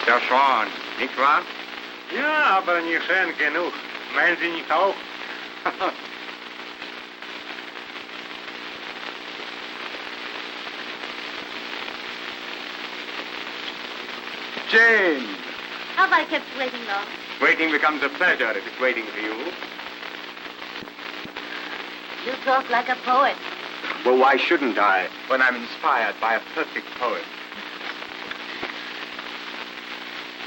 Ja schon, nicht wahr? Ja, aber nicht schön genug. Meinen Sie nicht auch? Jane! Have I kept you waiting long? Waiting becomes a pleasure if it's waiting for you. You talk like a poet. Well, why shouldn't I, when I'm inspired by a perfect poet?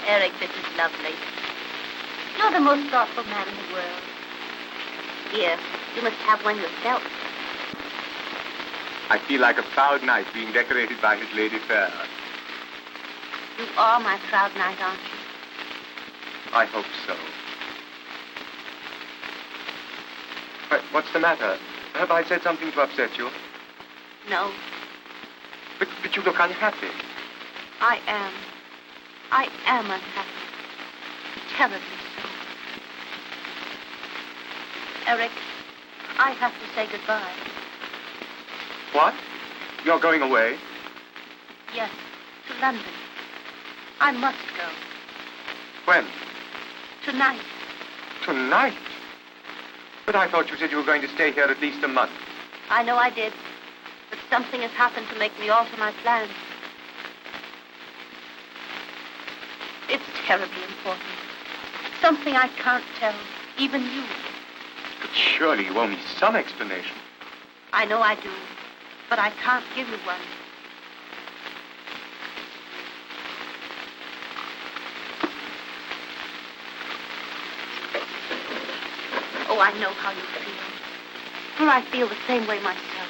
Eric, this is lovely. You're the most thoughtful man in the world. Here, you must have one yourself. I feel like a proud knight being decorated by his lady fair. You are my proud knight, aren't you? I hope so. But what's the matter? Have I said something to upset you? No, But you look unhappy. I am. I am unhappy. Terribly so. Eric, I have to say goodbye. What? You're going away? Yes, to London. I must go. When? Tonight. Tonight? But I thought you said you were going to stay here at least a month. I know I did. But something has happened to make me alter my plans. It's terribly important. Something I can't tell, even you. But surely you owe me some explanation. I know I do, but I can't give you one. Oh, I know how you feel. For I feel the same way myself.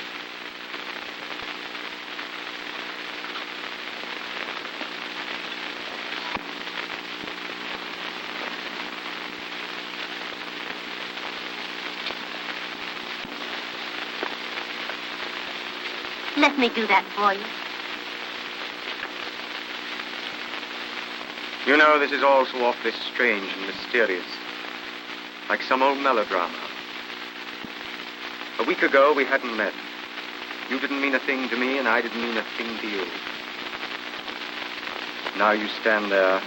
Let me do that for you. You know, this is all so awfully strange and mysterious. Like some old melodrama. A week ago, we hadn't met. You didn't mean a thing to me, and I didn't mean a thing to you. Now you stand there,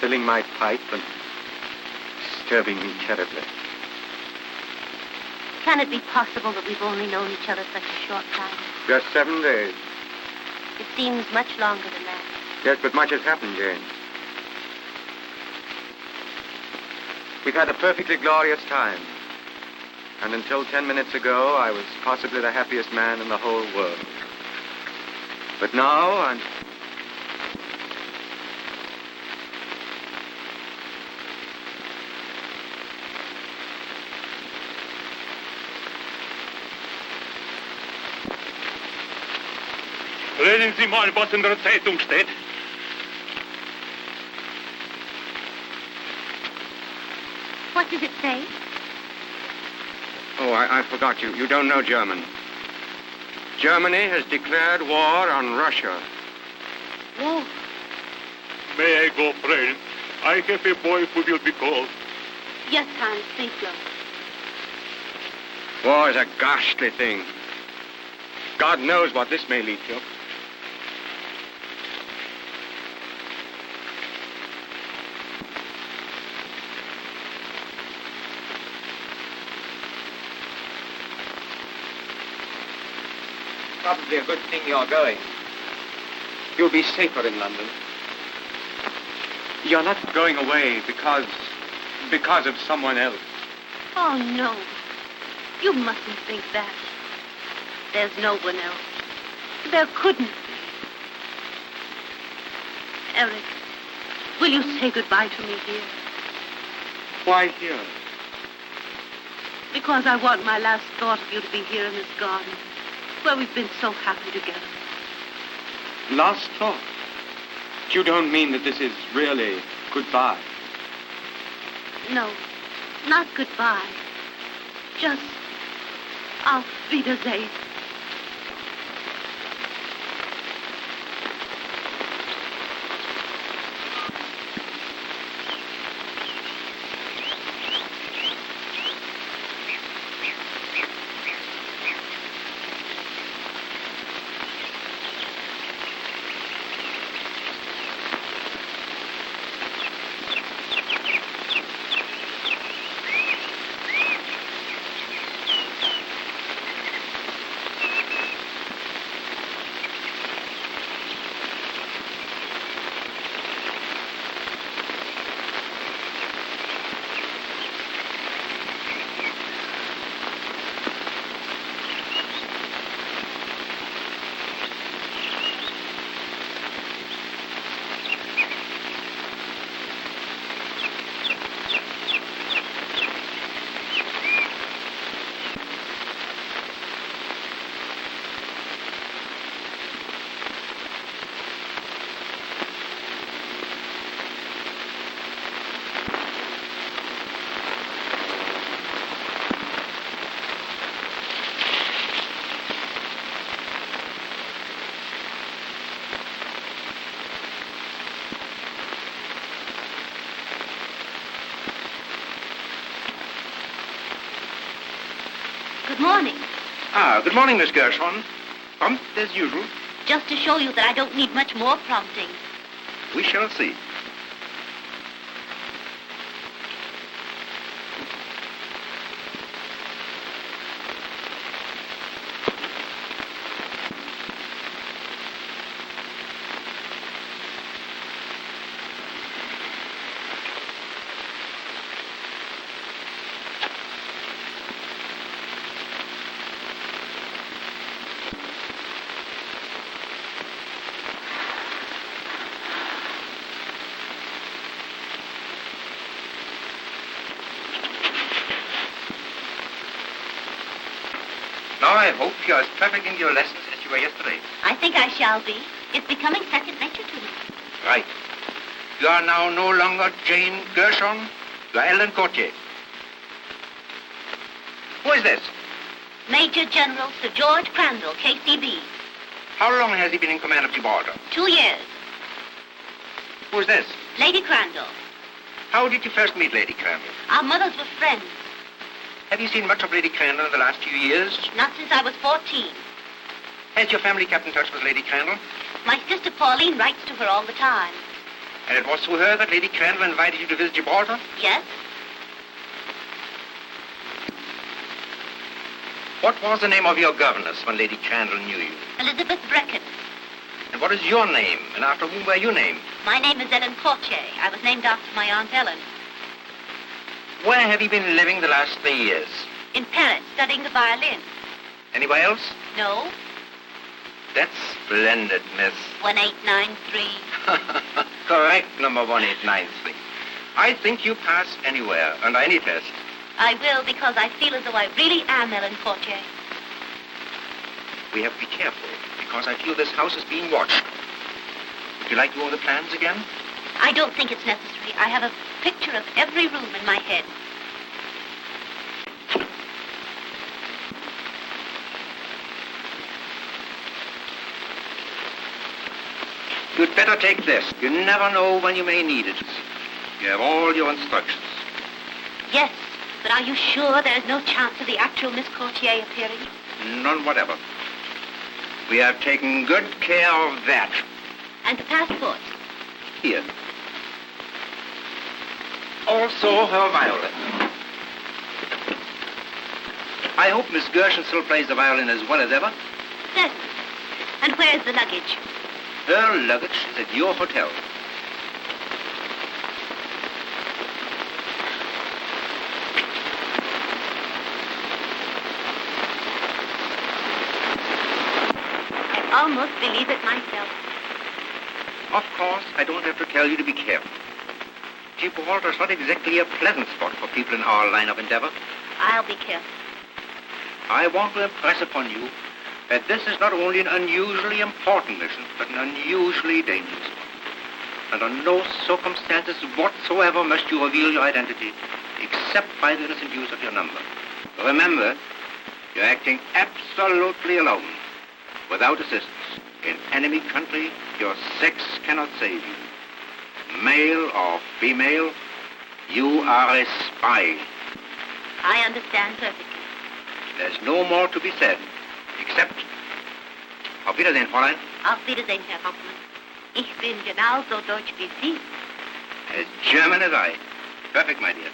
filling my pipe and disturbing me terribly. Can it be possible that we've only known each other such a short time? Just 7 days. It seems much longer than that. Yes, but much has happened, Jane. We've had a perfectly glorious time. And until 10 minutes ago, I was possibly the happiest man in the whole world. But now, I'm... Lesen Sie mal, was in der Zeitung steht. What does it say? Oh, I forgot you. You don't know German. Germany has declared war on Russia. War? May I go, friend? I have a boy who will be called. Yes, Hans, speak low. War is a ghastly thing. God knows what this may lead to. Probably a good thing you're going. You'll be safer in London. You're not going away because of someone else. Oh, no. You mustn't think that. There's no one else. There couldn't be. Eric, will you say goodbye to me here? Why here? Because I want my last thought of you to be here in this garden, where we've been so happy together. Last thought. But you don't mean that this is really goodbye. No, not goodbye. Just auf Wiedersehen. Ah, good morning, Miss Gershon. Prompt as usual. Just to show you that I don't need much more prompting. We shall see. Now I hope you're as perfect in your lessons as you were yesterday. I think I shall be. It's becoming second nature to me. Right. You are now no longer Jane Gershon. You are Ellen Courtier. Who is this? Major General Sir George Crandall, KCB. How long has he been in command of Gibraltar? 2 years. Who is this? Lady Crandall. How did you first meet Lady Crandall? Our mothers were friends. Have you seen much of Lady Crandall in the last few years? Not since I was 14. Has your family kept in touch with Lady Crandall? My sister Pauline writes to her all the time. And it was through her that Lady Crandall invited you to visit Gibraltar? Yes? What was the name of your governess when Lady Crandall knew you? Elizabeth Brecken. And what is your name, and after whom were you named? My name is Ellen Courtier. I was named after my Aunt Ellen. Where have you been living the last 3 years? In Paris, studying the violin. Anywhere else? No? That's splendid, miss. 1893. Correct, number 1893. I think you pass anywhere, under any test. I will, because I feel as though I really am Ellen Courtier. We have to be careful, because I feel this house is being watched. Would you like to go over the plans again? I don't think it's necessary. I have a picture of every room in my head. You'd better take this. You never know when you may need it. You have all your instructions. Yes, but are you sure there's no chance of the actual Miss Courtier appearing? None whatever. We have taken good care of that. And the passport? Here. Also her violin. I hope Miss Gershon still plays the violin as well as ever. Certainly. And where's the luggage? Her luggage is at your hotel. I almost believe it myself. Of course, I don't have to tell you to be careful. Gibraltar's not exactly a pleasant spot for people in our line of endeavor. I'll be careful. I want to impress upon you that this is not only an unusually important mission, but an unusually dangerous one. Under no circumstances whatsoever must you reveal your identity, except by the innocent use of your number. Remember, you're acting absolutely alone, without assistance. In enemy country, your sex cannot save you. Male or female, you are a spy. I understand perfectly. There's no more to be said, except... Auf Wiedersehen, Fräulein. Auf Wiedersehen, Herr Hauptmann. Ich bin genauso deutsch wie Sie. As German as I. Perfect, my dear.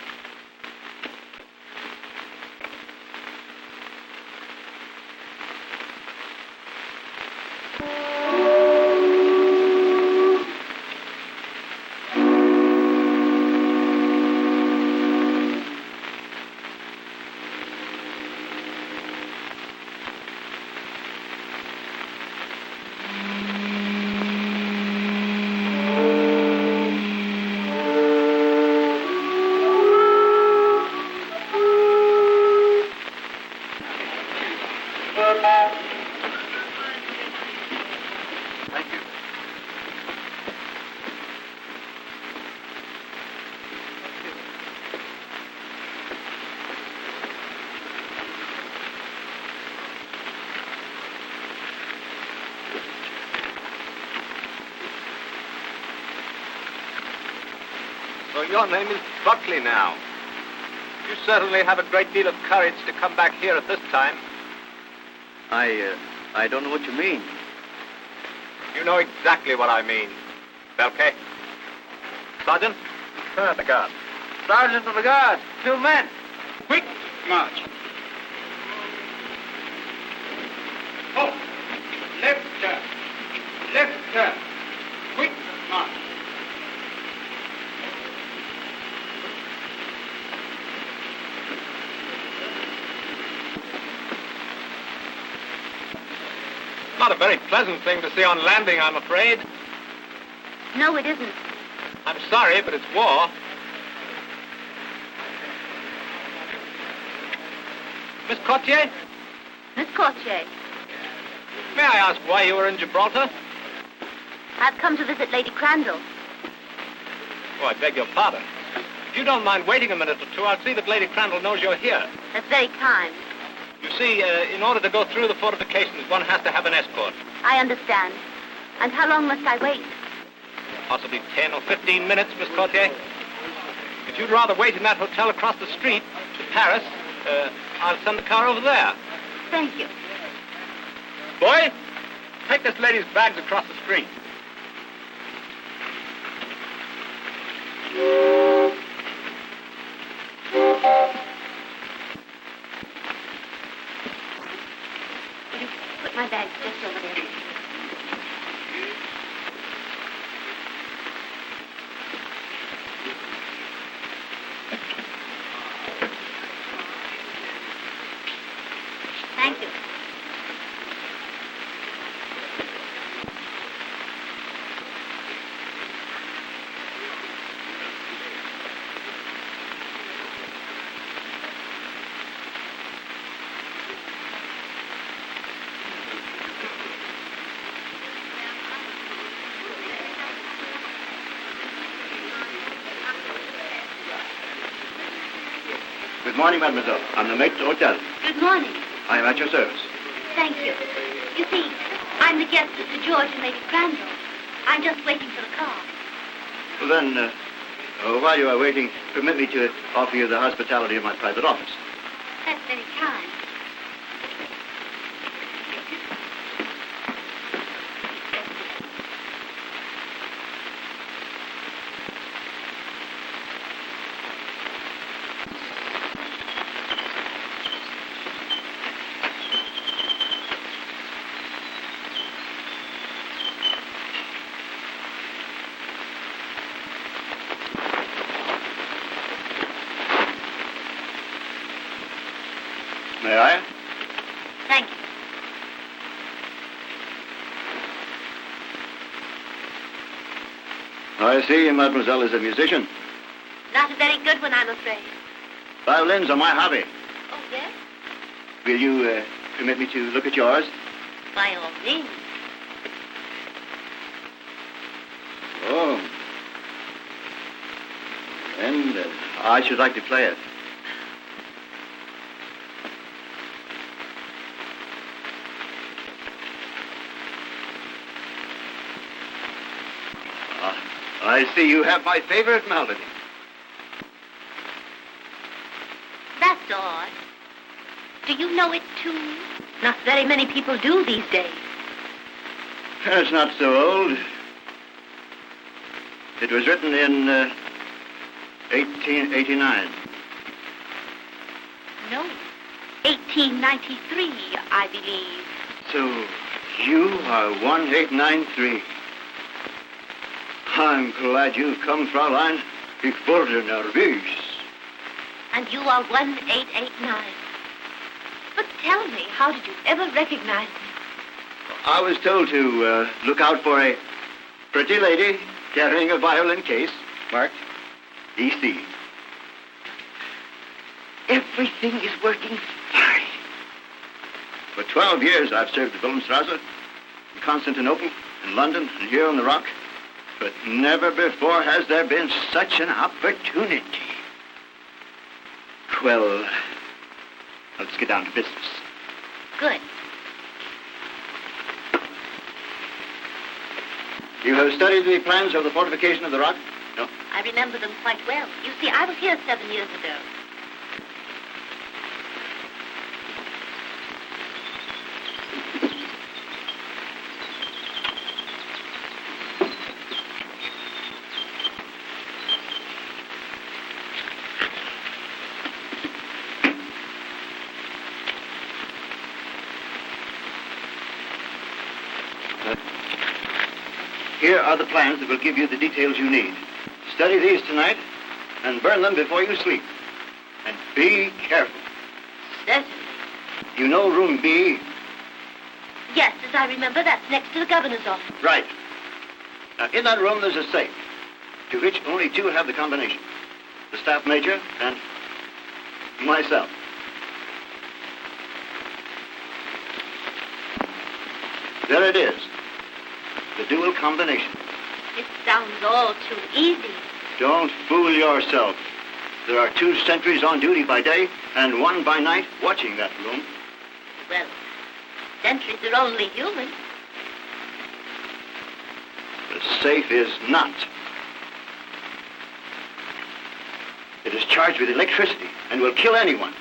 Thank you. So your name is Buckley now. You certainly have a great deal of courage to come back here at this time. I don't know what you mean. You know exactly what I mean. Belke? Sergeant? The guard. Sergeant of the Guard, 2 men. Quick march. Oh, left turn. Left turn. Quick march. Not a very pleasant thing to see on landing, I'm afraid. No, it isn't. I'm sorry, but it's war. Miss Courtier, Miss Courtier, may I ask why you were in Gibraltar? I've come to visit Lady Crandall. Oh, I beg your pardon. If you don't mind waiting a minute or two, I'll see that Lady Crandall knows you're here. That's very kind. You see, in order to go through the fortifications, one has to have an escort. I understand. And how long must I wait? Possibly 10 or 15 minutes, Miss Courtier. If you'd rather wait in that hotel across the street to Paris, I'll send the car over there. Thank you. Boy, take this lady's bags across the street. Will you put my bags just over there? Thank you. Good morning, mademoiselle. I'm the mate to hotel. Good morning. I am at your service. Thank you. You see, I'm the guest of Sir George and Lady Crandall. I'm just waiting for the car. Well, then, while you are waiting, permit me to offer you the hospitality of my private office. That's very kind. May I? Thank you. I see mademoiselle is a musician. Not a very good one, I'm afraid. Violins are my hobby. Oh, yes? Will you permit me to look at yours? By all means. Oh. And I should like to play it. I see you have my favorite melody. That's odd. Do you know it, too? Not very many people do these days. It's not so old. It was written in 1889. No. 1893, I believe. So you are 1893. I'm glad you've come, Fraulein. Ich wurde nervös. And you are 1889. But tell me, how did you ever recognize me? I was told to look out for a pretty lady carrying a violin case marked EC. Everything is working fine. For 12 years, I've served at Wilhelmstrasse, in Constantinople, in London, and here on the Rock. But never before has there been such an opportunity. Well, let's get down to business. Good. You have studied the plans of the fortification of the Rock? No? I remember them quite well. You see, I was here 7 years ago. Here are the plans that will give you the details you need. Study these tonight and burn them before you sleep. And be careful. Certainly. You know room B? Yes, as I remember, that's next to the governor's office. Right. Now, in that room, there's a safe, to which only two have the combination. The staff major and myself. There it is. The dual combination. It sounds all too easy. Don't fool yourself. There are 2 sentries on duty by day and 1 by night watching that room. Well, sentries are only human. The safe is not. It is charged with electricity and will kill anyone.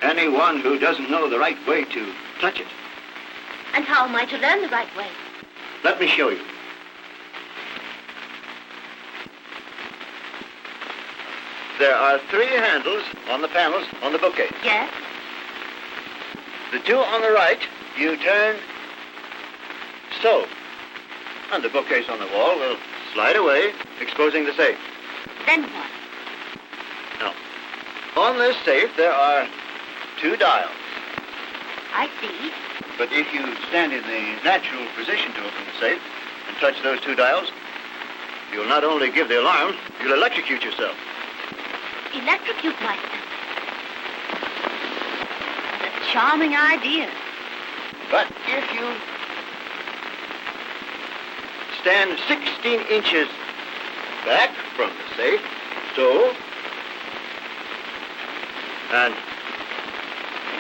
Anyone who doesn't know the right way to touch it. And how am I to learn the right way? Let me show you. There are 3 handles on the panels on the bookcase. Yes? The 2 on the right, you turn so. And the bookcase on the wall will slide away, exposing the safe. Then what? Now, on this safe, there are 2 dials. I see. But if you stand in the natural position to open the safe and touch those 2 dials, you'll not only give the alarm, you'll electrocute yourself. Electrocute myself. That's a charming idea. But if you stand 16 inches back from the safe, so, and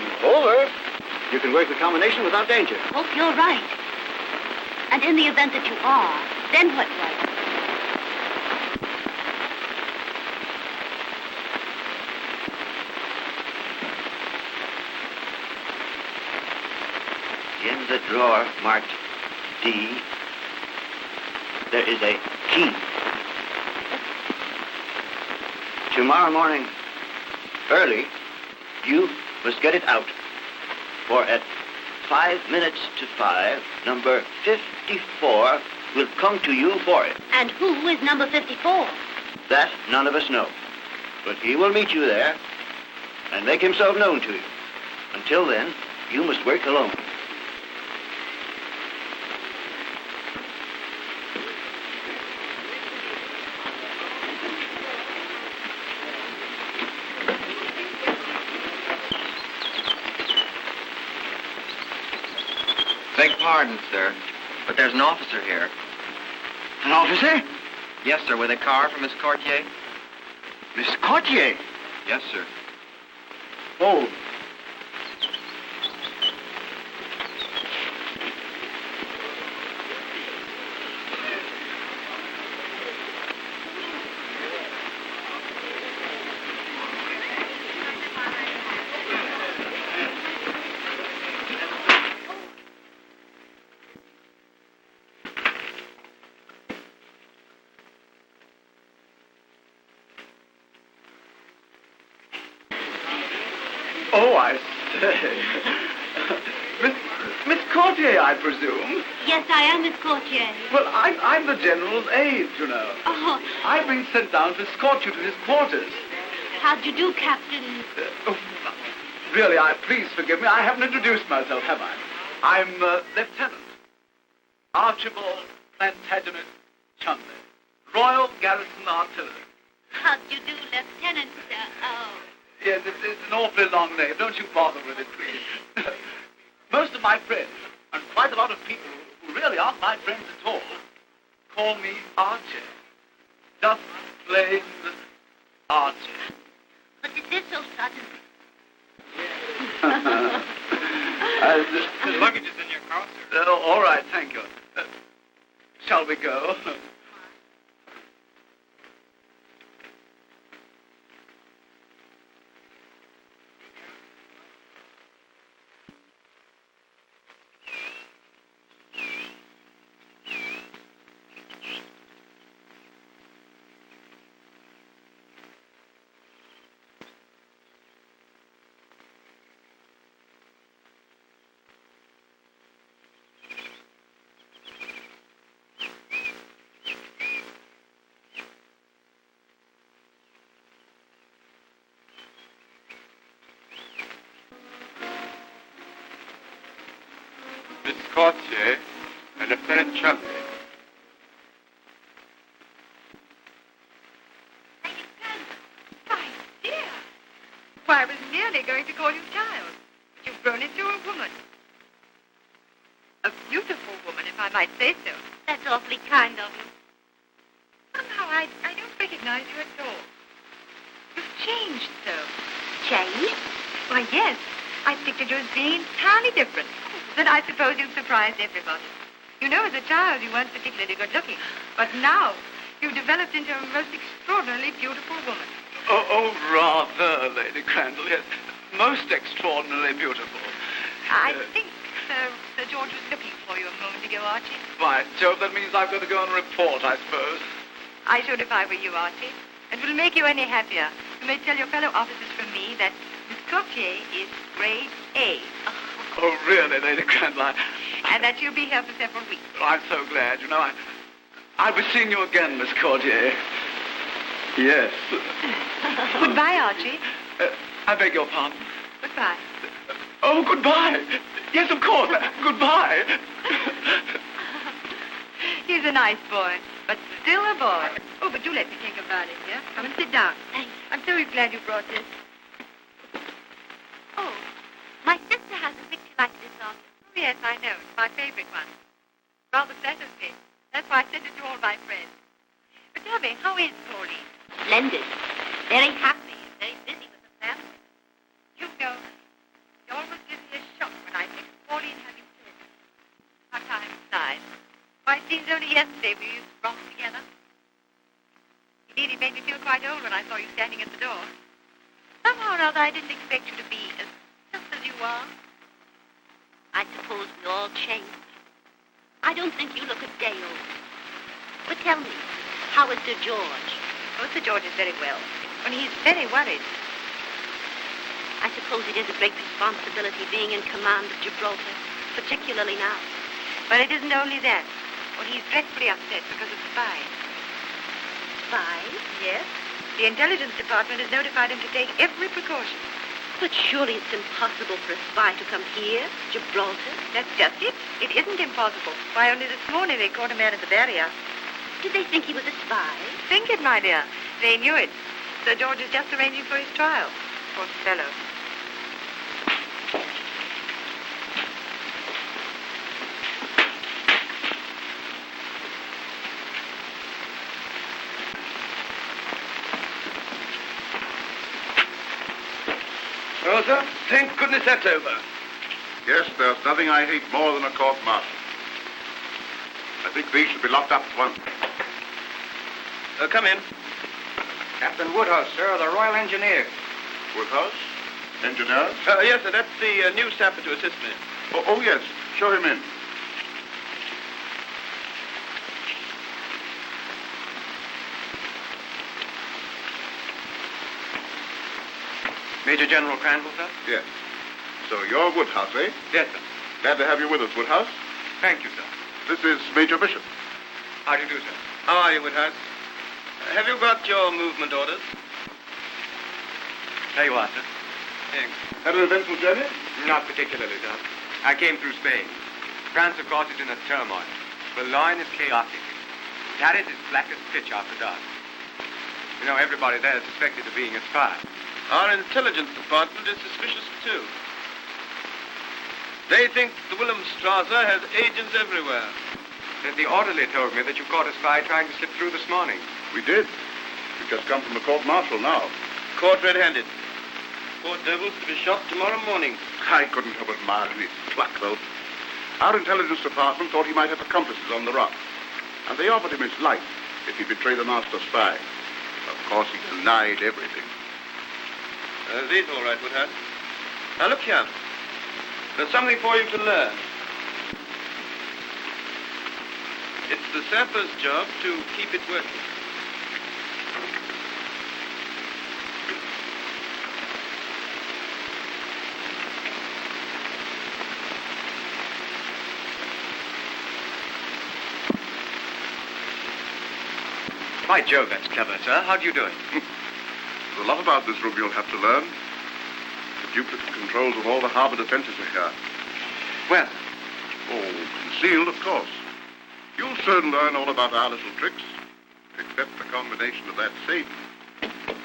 move over, you can work the combination without danger. Hope you're right. And in the event that you are, then what, Roy? In the drawer marked D, there is a key. Tomorrow morning, early, you must get it out. For at 5 minutes to 5, number 54 will come to you for it. And who is number 54? That none of us know. But he will meet you there and make himself known to you. Until then, you must work alone. Beg pardon, sir, but there's an officer here. An officer? Yes, sir, with a car for Miss Courtier. Miss Courtier? Yes, sir. Oh. Oh, I say. Miss Courtier, I presume? Yes, I am Miss Courtier. Well, I'm the General's aide, you know. Oh, I've been sent down to escort you to his quarters. how'd you do, Captain? Really, please forgive me. I haven't introduced myself, have I? I'm Lieutenant Archibald Plantagenet Chumley, Royal Garrison Artillery. How'd you do, Lieutenant? Oh. Yes, it's an awfully long name. Don't you bother with it, please. Most of my friends, and quite a lot of people who really aren't my friends at all, call me Archie. Just plain Archie. But is this so sudden? The luggage is in your car, sir. All right, thank you. Shall we go? Courtier, and Lieutenant Chumley. My dear. Why, I was nearly going to call you child. But you've grown into a woman. A beautiful woman, if I might say so. That's awfully kind of you. Somehow I don't recognize you at all. You've changed so. Changed? Why, yes. I pictured you as being entirely different. Then I suppose you've surprised everybody. You know, as a child, you weren't particularly good-looking. But now, you've developed into a most extraordinarily beautiful woman. Oh, rather, Lady Crandall, yes. Most extraordinarily beautiful. I think Sir George was looking for you a moment ago, Archie. By Jove, that means I've got to go and report, I suppose. I should if I were you, Archie. It will make you any happier. You may tell your fellow officers from me that Miss Courtier is grade A. Oh, really, Lady Crandall? And that you'll be here for several weeks. I'm so glad. You know, I'll be seeing you again, Miss Courtier. Yes. Goodbye, Archie. I beg your pardon. Goodbye. Oh, goodbye. Yes, of course. Goodbye. He's a nice boy, but still a boy. Oh, but do let me take a bite in here. Come and sit down. Thanks. I'm so glad you brought this. Oh, my sister has a picture like this of you. Oh, yes, I know. It's my favorite one. Rather flatters me. That's why I sent it to all my friends. But tell me, how is Pauline? Splendid. Very happy and very busy with the family. You know, it almost gives me a shock when I think of Pauline having children. How time flies. Why, it seems only yesterday we used to romp together. Indeed, it made me feel quite old when I saw you standing at the door. Somehow or other, I didn't expect you to be just as you are. I suppose we all change. I don't think you look a day old. But tell me, how is Sir George? Oh, Sir George is very well. Only he's very worried. I suppose it is a great responsibility being in command of Gibraltar, particularly now. But it isn't only that. Well, he's dreadfully upset because of spies. Spies? Yes. The intelligence department has notified him to take every precaution. But surely it's impossible for a spy to come here, Gibraltar. That's just it. It isn't impossible. Why, only this morning they caught a man at the barrier. Did they think he was a spy? Think it, my dear. They knew it. Sir George is just arranging for his trial. Poor fellow. Well, sir, thank goodness that's over. Yes, there's nothing I hate more than a court-martial. I think these should be locked up at once. Come in. Captain Woodhouse, sir, of the Royal Engineers. Woodhouse? Engineer? Yes, sir, that's the new sapper to assist me. Oh, yes. Show him in. Major General Crandall, sir? Yes. So you're Woodhouse, eh? Yes, sir. Glad to have you with us, Woodhouse. Thank you, sir. This is Major Bishop. How do you do, sir? How are you, Woodhouse? Have you got your movement orders? There you are, sir. Thanks. Had an eventful journey? Not particularly, sir. I came through Spain. France, of course, is in a turmoil. Boulogne is chaotic. Paris is black as pitch after dark. You know, everybody there is suspected of being a spy. Our intelligence department is suspicious, too. They think the Wilhelmstrasse has agents everywhere. The orderly told me that you caught a spy trying to slip through this morning. We did. We've just come from a court-martial now. Caught red-handed. Poor devil's to be shot tomorrow morning. I couldn't help admiring his pluck, though. Our intelligence department thought he might have accomplices on the rock. And they offered him his life if he betrayed the master spy. Of course, he denied everything. These all right, Woodhouse. Now, look here. There's something for you to learn. It's the sapper's job to keep it working. By Jove, that's clever, sir. How do you do it? There's a lot about this room you'll have to learn. The duplicate controls of all the harbor defenses are here. Well, Oh, concealed, of course. You'll soon learn all about our little tricks, except the combination of that safe.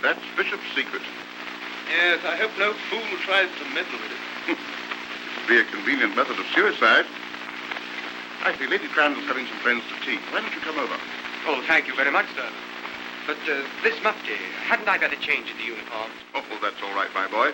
That's Bishop's secret. Yes, I hope no fool tries to meddle with it. It'd be a convenient method of suicide. I see Lady Crandall's having some friends to tea. Why don't you come over? Oh, thank you very much, sir. But this mufti, hadn't I better change into uniform? Oh, that's all right, my boy.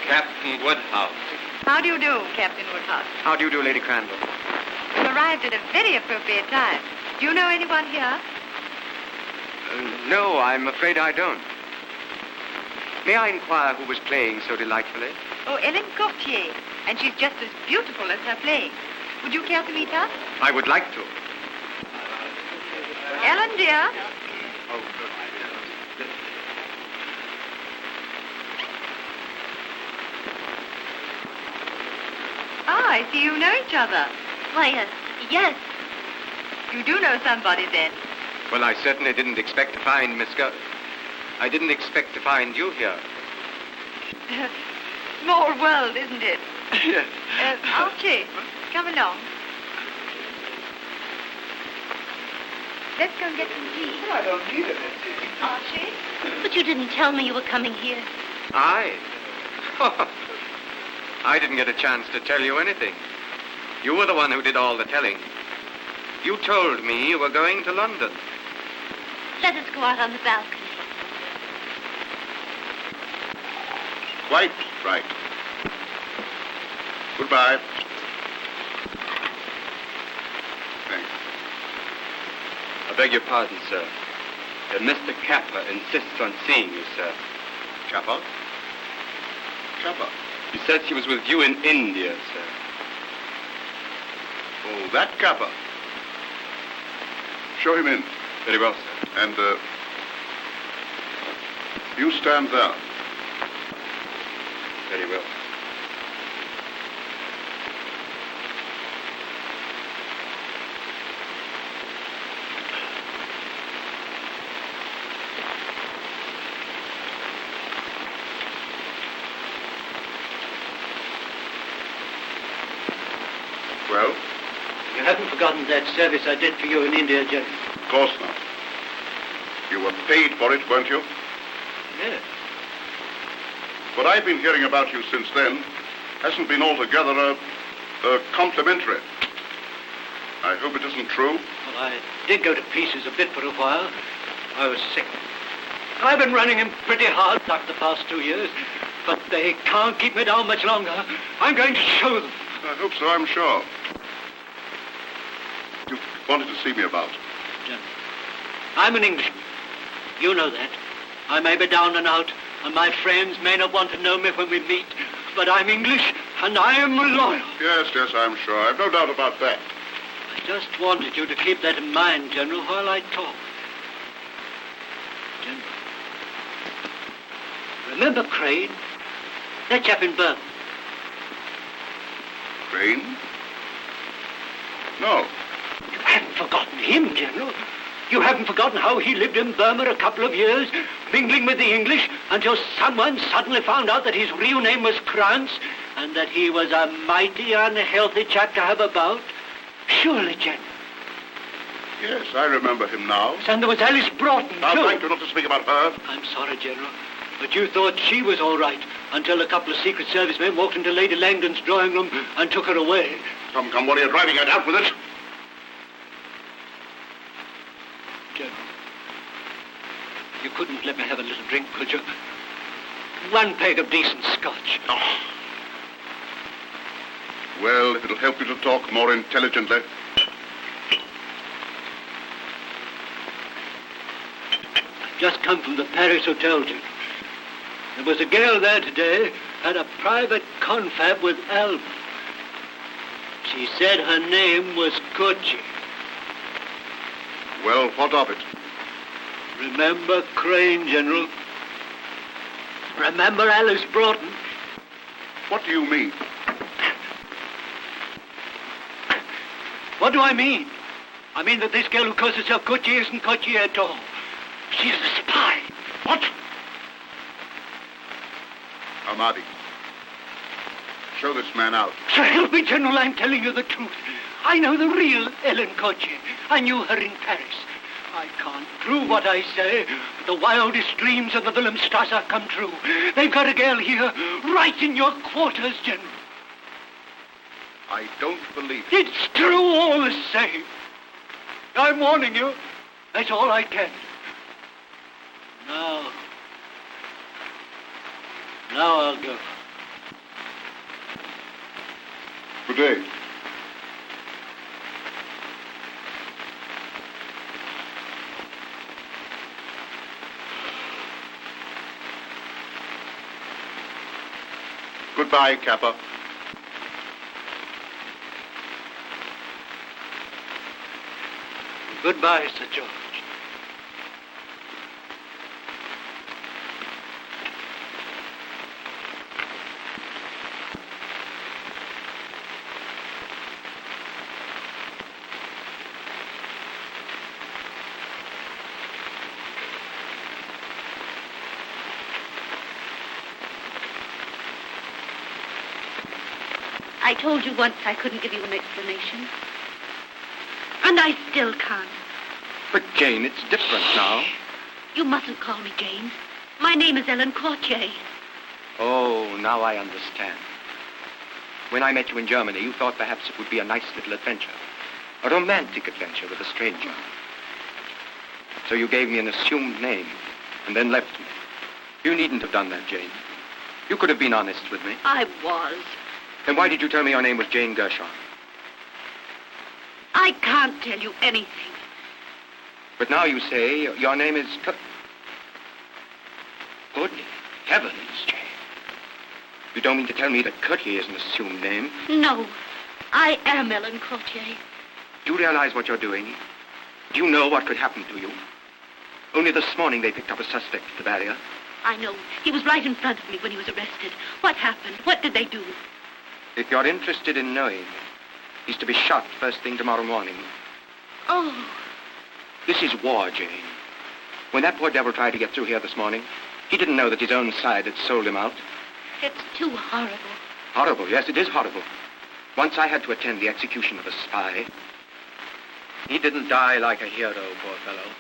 Captain Woodhouse. How do you do, Captain Woodhouse? How do you do, Lady Crandall? You arrived at a very appropriate time. Do you know anyone here? No, I'm afraid I don't. May I inquire who was playing so delightfully? Oh, Ellen Courtier. And she's just as beautiful as her playing. Would you care to meet her? I would like to. Ellen, dear. Ah, I see you know each other. Why, yes. You do know somebody, then. Well, I certainly didn't expect to find Mischa. I didn't expect to find you here. Small world, isn't it? Yes. Archie, come along. Let's go and get some tea. I don't need it. Archie? But you didn't tell me you were coming here. I? I didn't get a chance to tell you anything. You were the one who did all the telling. You told me you were going to London. Let us go out on the balcony. Quite right. Goodbye. Thanks. I beg your pardon, sir. Mr. Kappa insists on seeing you, sir. Kappa? Kappa? He says he was with you in India, sir. Oh, that Kappa. Show him in. Very well, sir. And, you stand there. Very well. Well, You haven't forgotten that service I did for you in India, Jerry? of course not. You were paid for it, weren't you? Yes. What I've been hearing about you since then hasn't been altogether complimentary. I hope it isn't true. Well, I did go to pieces a bit for a while. I was sick. I've been running him pretty hard like the past 2 years, but they can't keep me down much longer. I'm going to show them. I hope so, I'm sure. You wanted to see me about. Jim, I'm an Englishman. You know that. I may be down and out, and my friends may not want to know me when we meet, but I'm English, and I am loyal. Yes, I'm sure. I've no doubt about that. I Just wanted you to keep that in mind, General, while I talk. General. Remember Crane? That chap in Burma. Crane? No. You haven't forgotten him, General. You haven't forgotten how he lived in Burma a couple of years, mingling with the English, until someone suddenly found out that his real name was Krantz, and that he was a mighty unhealthy chap to have about. Surely, General. Yes, I remember him now. And there was Alice Broughton, I'll too. thank you not to speak about her. I'm sorry, General, but you thought she was all right until a couple of Secret Service men walked into Lady Langdon's drawing room and took her away. Come, what are you driving at? Out with it. General, you couldn't let me have a little drink, could you? One peg of decent scotch. Oh. Well, if it'll help you to talk more intelligently. Just come from the Paris Hotel, General. There was a girl there today, had a private confab with Alba. She said her name was Kochi. Well, what of it? Remember Crane, General? Remember Alice Broughton? What do you mean? What do I mean? I mean that this girl who calls herself Kochi isn't Kochi at all. She's a spy. What? Ahmadi, show this man out. So help me, General, I'm telling you the truth. I know the real Ellen Kochi. I knew her in Paris. I can't prove what I say, but the wildest dreams of the Wilhelmstrasse have come true. They've got a girl here, right in your quarters, General. I don't believe it. It's true all the same. I'm warning you. That's all I can. Now I'll go. Good day. Goodbye, Kappa. Goodbye, Sir George. I told you once I couldn't give you an explanation. And I still can't. But, Jane, it's different now. You mustn't call me Jane. My name is Ellen Courtier. Oh, now I understand. When I met you in Germany, you thought perhaps it would be a nice little adventure. A romantic adventure with a stranger. So you gave me an assumed name and then left me. You needn't have done that, Jane. You could have been honest with me. I was. Then why did you tell me your name was Jane Gershon? I can't tell you anything. But now you say your name is... Good heavens, Jane. You don't mean to tell me that Courtier is an assumed name? No, I am Ellen Courtier. Do you realize what you're doing? Do you know what could happen to you? Only this morning they picked up a suspect at the barrier. I know. He was right in front of me when he was arrested. What happened? What did they do? If you're interested in knowing, he's to be shot first thing tomorrow morning. Oh. This is war, Jane. When that poor devil tried to get through here this morning, he didn't know that his own side had sold him out. It's too horrible. Horrible, yes, it is horrible. Once I had to attend the execution of a spy. He didn't die like a hero, poor fellow.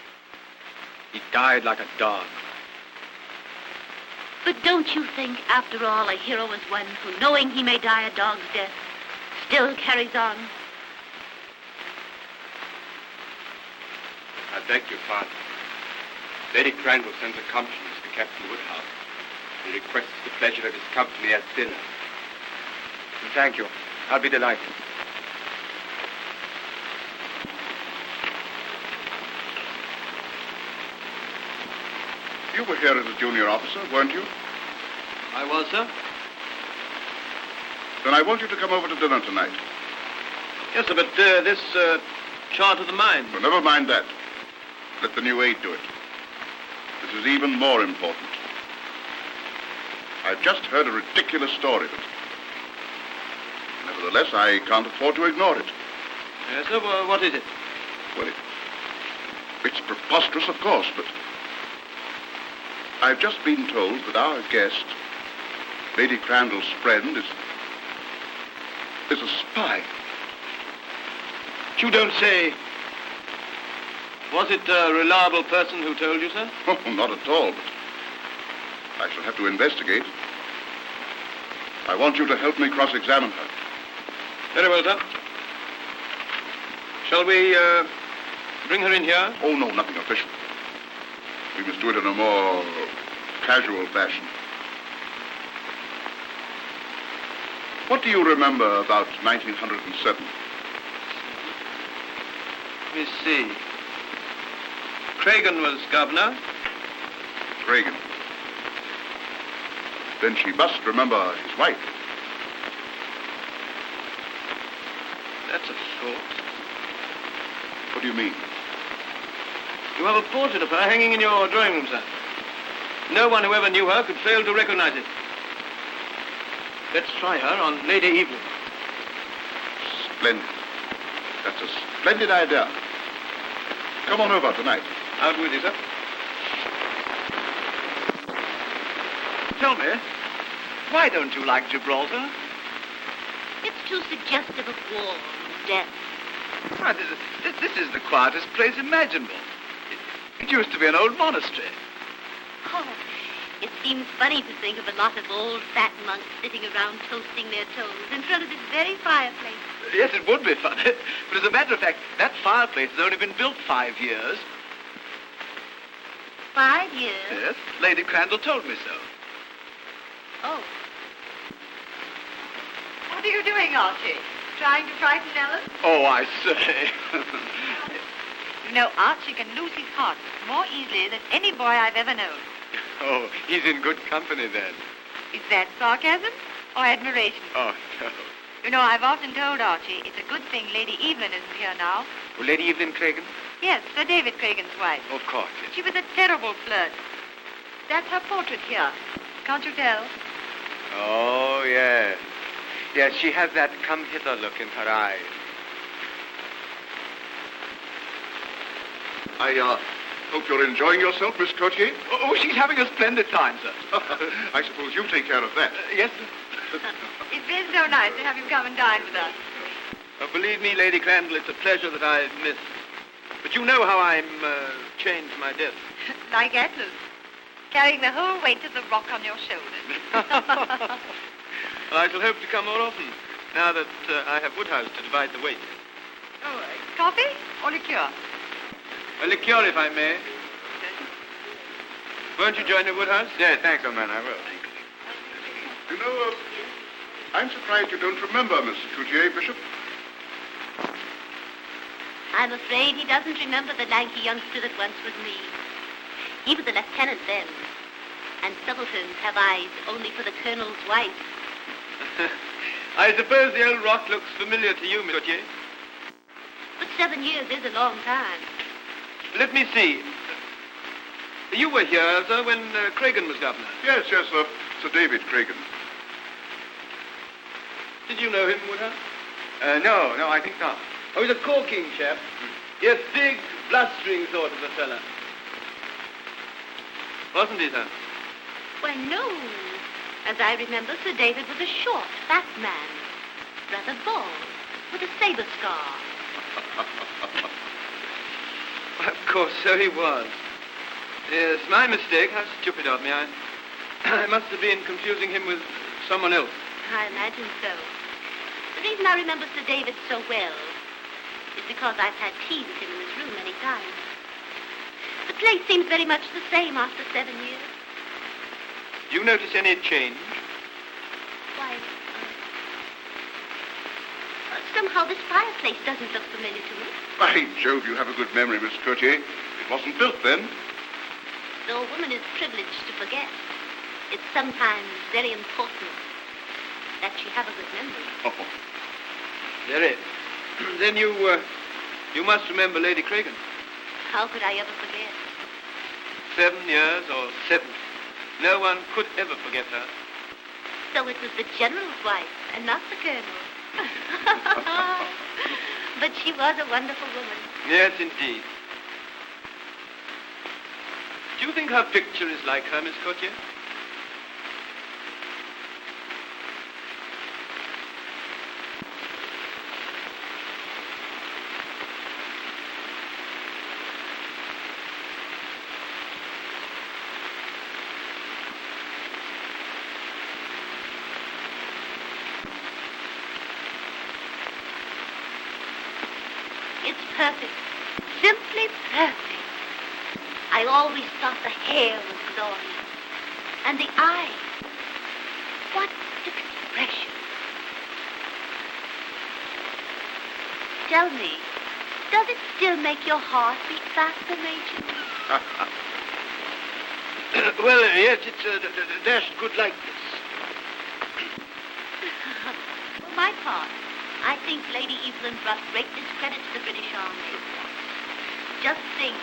He died like a dog. But don't you think, after all, a hero is one who, knowing he may die a dog's death, still carries on? I beg your pardon. Lady Crandall sends a compliment to Captain Woodhouse. He requests the pleasure of his company at dinner. Thank you. I'll be delighted. You were here as a junior officer, weren't you? I was, sir. Then I want you to come over to dinner tonight. Yes, sir, but this Short of the mine. Well, never mind that. Let the new aid do it. This is even more important. I've just heard a ridiculous story, but nevertheless, I can't afford to ignore it. Yes, sir. Well, what is it? Well, it's preposterous, of course, but I've just been told that our guest, Lady Crandall's friend, is a spy. You don't say. Was it a reliable person who told you, sir? Oh, not at all, but I shall have to investigate. I want you to help me cross-examine her. Very well, sir. Shall we bring her in here? Oh, no, nothing official. We must do it in a more casual fashion. What do you remember about 1907? Let me see. Cregan was governor. Cregan. Then she must remember his wife. That's a thought. What do you mean? You have a portrait of her hanging in your drawing room, sir. No one who ever knew her could fail to recognize it. Let's try her on Lady Evelyn. Splendid. That's a splendid idea. Come on over tonight. Out with you, sir. Tell me, why don't you like Gibraltar? It's too suggestive of war and death. Why, this is the quietest place imaginable. It used to be an old monastery. Oh, it seems funny to think of a lot of old fat monks sitting around toasting their toes in front of this very fireplace. Yes, it would be funny. But as a matter of fact, that fireplace has only been built 5 years. 5 years? Yes, Lady Crandall told me so. Oh. What are you doing, Archie? Trying to frighten Ellen? Oh, I say. You know, Archie can lose his heart more easily than any boy I've ever known. Oh, he's in good company then. Is that sarcasm or admiration? Oh, no. You know, I've often told Archie it's a good thing Lady Evelyn isn't here now. Oh, Lady Evelyn Cregan? Yes, Sir David Cregan's wife. Of course, yes. She was a terrible flirt. That's her portrait here. Can't you tell? Oh, yes. Yes, she has that come-hither look in her eyes. I hope you're enjoying yourself, Miss Cotier. Oh, she's having a splendid time, sir. I suppose you take care of that. Yes, sir. It's been so nice to have you come and dine with us. Oh, believe me, Lady Crandall, it's a pleasure that I miss. But you know how I'm chained to my desk. Like Atlas, carrying the whole weight of the rock on your shoulders. Well, I shall hope to come more often, now that I have Woodhouse to divide the weight. Oh, coffee or liqueur? A liqueur, if I may. Won't you join me, Woodhouse? Yes, thanks, old man, I will. You know, I'm surprised you don't remember Miss Coutier, Bishop. I'm afraid he doesn't remember the lanky youngster that once was me. He was a lieutenant then, and subalterns have eyes only for the colonel's wife. I suppose the old rock looks familiar to you, Miss Coutier. But 7 years is a long time. Let me see. You were here, sir, when Cregan was governor. Yes, sir. Sir David Cregan. Did you know him, Woodhouse? No, I think not. Oh, he's a corking chap. Yes, big, blustering sort of a fella. Wasn't he, sir? Well, no. As I remember, Sir David was a short, fat man, rather bald, with a saber scar. Of course, so he was. Yes, my mistake. How stupid of me. I must have been confusing him with someone else. I imagine so. The reason I remember Sir David so well is because I've had tea with him in this room many times. The place seems very much the same after 7 years. Do you notice any change? Why, somehow this fireplace doesn't look familiar to me. By Jove, you have a good memory, Miss Coutier. It wasn't built then. Though a woman is privileged to forget, it's sometimes very important that she have a good memory. Oh. Very. Then you You must remember Lady Cragen. How could I ever forget? 7 years or 70. No one could ever forget her. So it was the general's wife and not the colonel. But she was a wonderful woman. Yes, indeed. Do you think her picture is like her, Miss Courtier? It's perfect. Simply perfect. I always thought the hair was glorious. And the eyes. What expression. Tell me, does it still make your heart beat faster, Major? Well, yes, it's a dashed good likeness. For my part, I think Lady Evelyn brought great discredit to the British Army. Just think,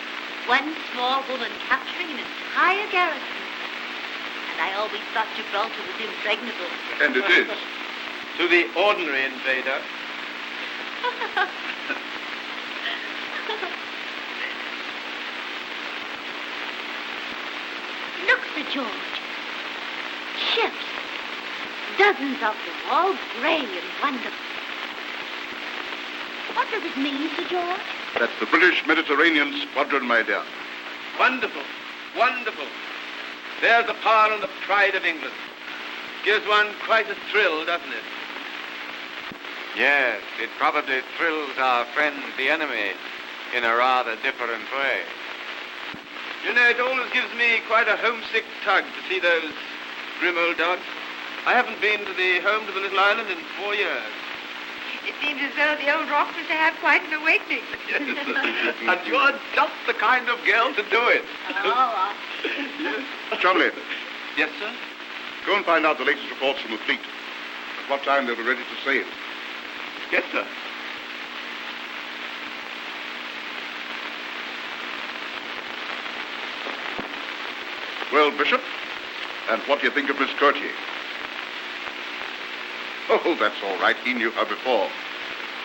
one small woman capturing an entire garrison. And I always thought Gibraltar was impregnable. And it is. To the ordinary invader. Look, Sir George. Ships. Dozens of them, all gray and wonderful. What does it mean, Sir George? That's the British Mediterranean Squadron, my dear. Wonderful. Wonderful. There's the power and the pride of England. Gives one quite a thrill, doesn't it? Yes, it probably thrills our friend, the enemy, in a rather different way. You know, it always gives me quite a homesick tug to see those grim old dogs. I haven't been to the home to the little island in 4 years. It seems as though the old rock was to have quite an awakening. Yes. And you're just the kind of girl to do it. Oh, Yes. Chumley, Yes, sir? go and find out the latest reports from the fleet. At what time they'll be ready to sail. Yes, sir. Well, Bishop, and what do you think of Miss Courtier? Oh, that's all right. He knew her before.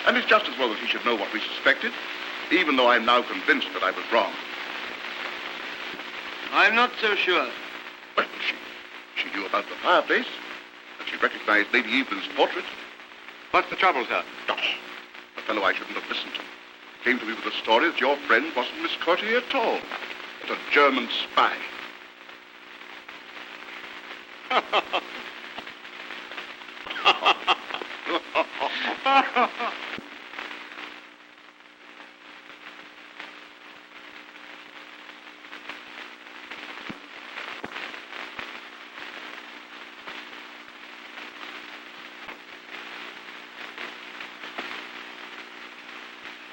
And it's just as well that he should know what we suspected, even though I'm now convinced that I was wrong. I'm not so sure. Well, she knew about the fireplace, and she recognized Lady Evelyn's portrait. What's the trouble, sir? Oh, a fellow I shouldn't have listened to. Came to me with a story that your friend wasn't Miss Courtier at all, but a German spy.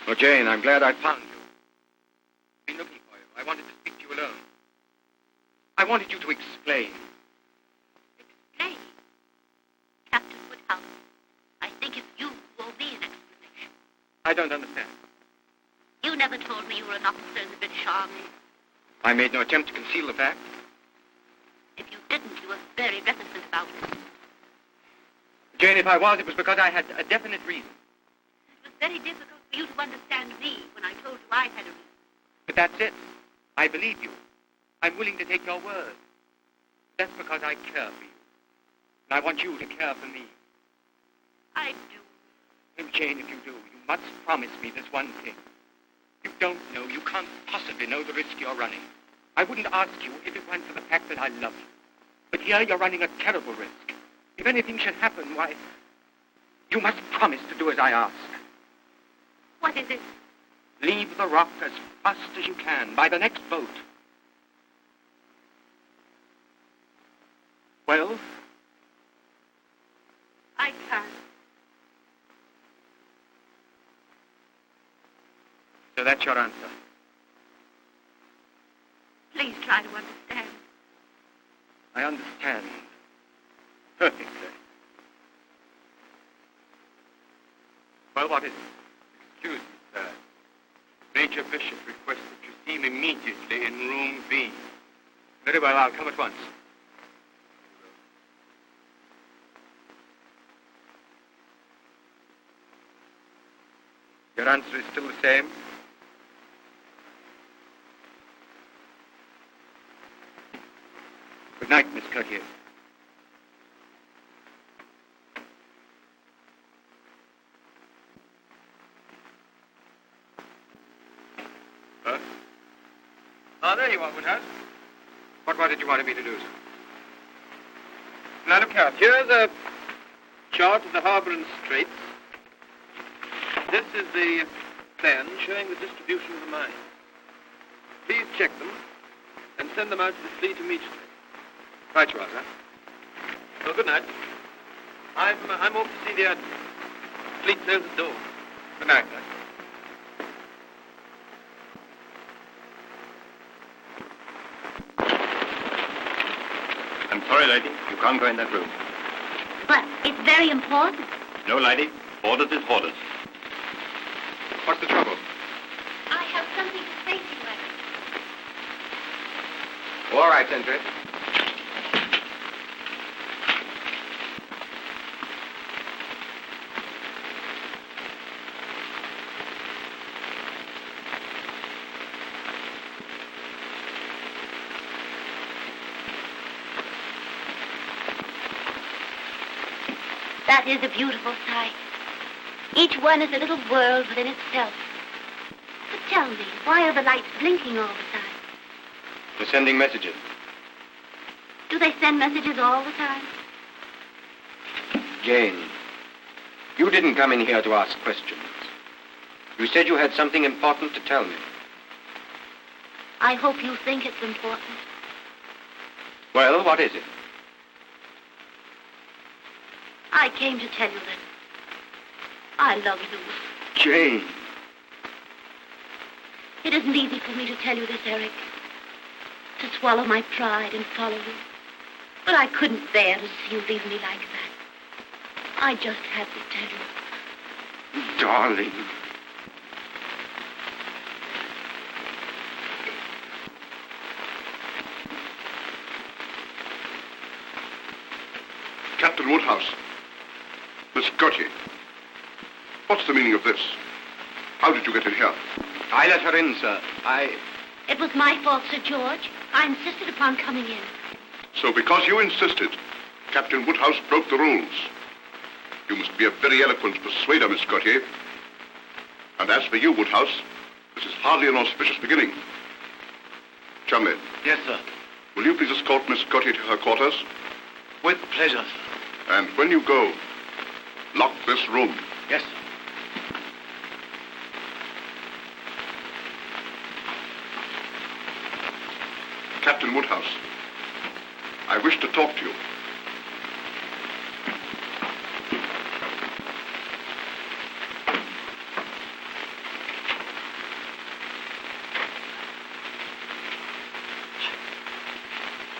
Oh, Jane, I'm glad I found you. I've been looking for you. I wanted to speak to you alone. I wanted you to explain. Explain. Captain Woodhouse, I think it's you who owe me an explanation. I don't understand. You never told me you were an officer in the British Army. I made no attempt to conceal the fact. If you didn't, you were very reticent about it. Jane, if I was, it was because I had a definite reason. It was very difficult for you to understand me when I told you I had a reason. But that's it. I believe you. I'm willing to take your word. That's because I care for you. And I want you to care for me. I do. And Jane, if you do, you must promise me this one thing. You don't know, you can't possibly know the risk you're running. I wouldn't ask you if it weren't for the fact that I love you. But here you're running a terrible risk. If anything should happen, why, you must promise to do as I ask. What is it? Leave the rock as fast as you can, by the next boat. Well? I can't. So that's your answer. Please try to understand. I understand. Perfectly. Well, what is it? Excuse me, sir. Major Bishop requests that you see him immediately in room B. Very well, I'll come at once. Your answer is still the same? Good night, Miss Cloutier. Huh? Ah, there you are, Woodhouse. What did you want me to do, sir? Now, look out. Here's a chart of the harbour and straits. This is the plan showing the distribution of the mines. Please check them and send them out to the fleet immediately. Right you are, sir. Well, good night. I'm off to see the Admiral. Fleet sails at dawn. Good night, sir. I'm sorry, lady. You can't go in that room. But it's very important. No, lady. Orders is orders. What's the trouble? I have something to say to you, Eric. All right, Sentry. That is a beautiful sight. Each one is a little world within itself. But tell me, why are the lights blinking all the time? They're sending messages. Do they send messages all the time? Jane, you didn't come in here to ask questions. You said you had something important to tell me. I hope you think it's important. Well, what is it? I came to tell you that I love you. Jane. It isn't easy for me to tell you this, Eric. To swallow my pride and follow you. But I couldn't bear to see you leave me like that. I just had to tell you. Darling. Captain Woodhouse. Miss Gautier. What's the meaning of this? How did you get in here? I let her in, sir. It was my fault, Sir George. I insisted upon coming in. So because you insisted, Captain Woodhouse broke the rules. You must be a very eloquent persuader, Miss Gautier. And as for you, Woodhouse, this is hardly an auspicious beginning. Chumley. Yes, sir. Will you please escort Miss Gautier to her quarters? With pleasure, sir. And when you go, lock this room. Yes, sir. Captain Woodhouse, I wish to talk to you.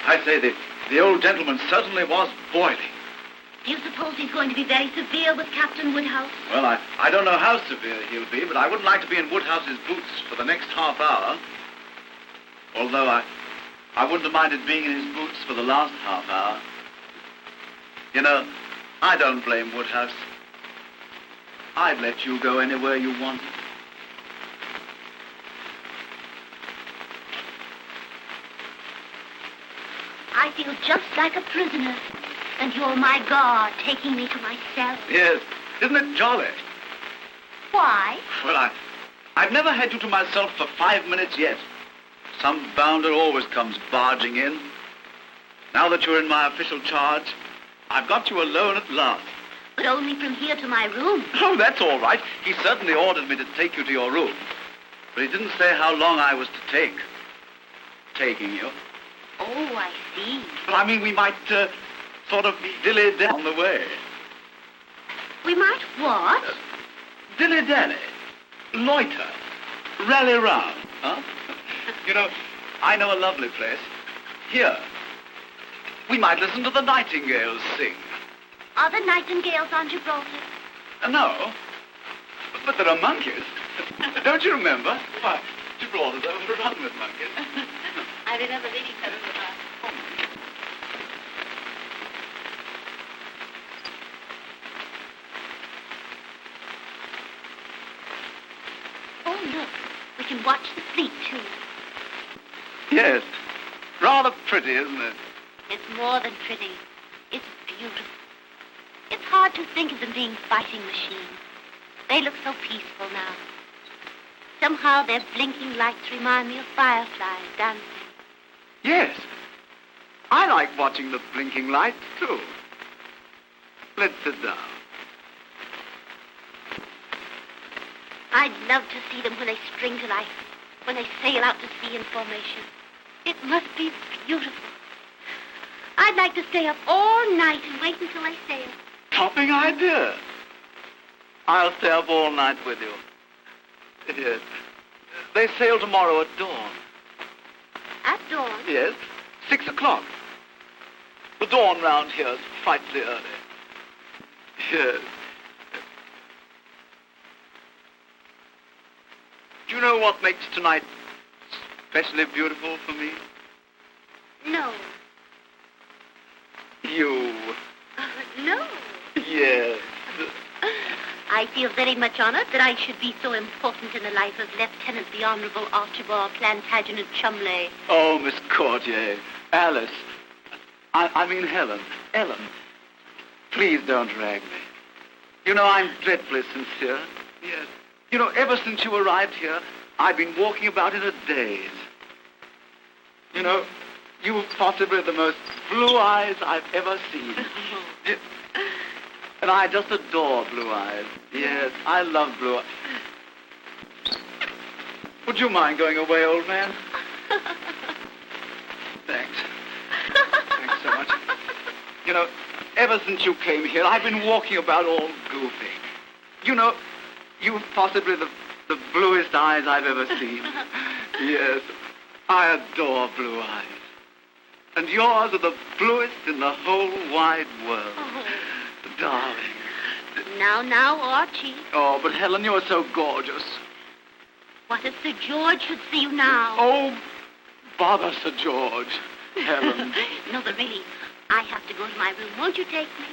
I say, the old gentleman certainly was boiling. Do you suppose he's going to be very severe with Captain Woodhouse? Well, I don't know how severe he'll be, but I wouldn't like to be in Woodhouse's boots for the next half hour. Although I wouldn't have minded being in his boots for the last half hour. You know, I don't blame Woodhouse. I'd let you go anywhere you wanted. I feel just like a prisoner. And you're my guard, taking me to myself. Yes. Isn't it jolly? Why? Well, I've never had you to myself for 5 minutes yet. Some bounder always comes barging in. Now that you're in my official charge, I've got you alone at last. But only from here to my room. Oh, that's all right. He certainly ordered me to take you to your room. But he didn't say how long I was to take. Taking you. Oh, I see. Well, I mean, we might sort of dilly-dally on the way. We might what? Dilly-dally. Loiter. Rally round, huh? You know, I know a lovely place. Here. We might listen to the nightingales sing. Are the nightingales on Gibraltar? No. But there are monkeys. Don't you remember? Why, you brought us over for a run with monkeys. I remember reading some of them. Oh, look. We can watch the fleet, too. Yes. Rather pretty, isn't it? It's more than pretty. It's beautiful. It's hard to think of them being fighting machines. They look so peaceful now. Somehow their blinking lights remind me of fireflies dancing. Yes. I like watching the blinking lights, too. Let's sit down. I'd love to see them when they spring to life, when they sail out to sea in formation. It must be beautiful. I'd like to stay up all night and wait until they sail. Topping idea. I'll stay up all night with you. Yes. They sail tomorrow at dawn. At dawn? Yes. 6 o'clock. The dawn round here is frightfully early. Yes. Do you know what makes tonight especially beautiful for me? No. You. No. Yes. I feel very much honored that I should be so important in the life of Lieutenant the Honorable Archibald Plantagenet Chumley. Oh, Miss Courtier. Alice. I mean Helen. Ellen. Please don't rag me. You know, I'm dreadfully sincere. Yes. You know, ever since you arrived here, I've been walking about in a daze. You know, you've possibly the most blue eyes I've ever seen. And I just adore blue eyes. Yes, I love blue eyes. Would you mind going away, old man? Thanks. Thanks so much. You know, ever since you came here, I've been walking about all goofy. You know, you've possibly the bluest eyes I've ever seen. Yes, I adore blue eyes. And yours are the bluest in the whole wide world. Oh. Darling. Now, Archie. Oh, but Helen, you're so gorgeous. What if Sir George should see you now? Oh, bother Sir George. Helen. No, but really, I have to go to my room. Won't you take me?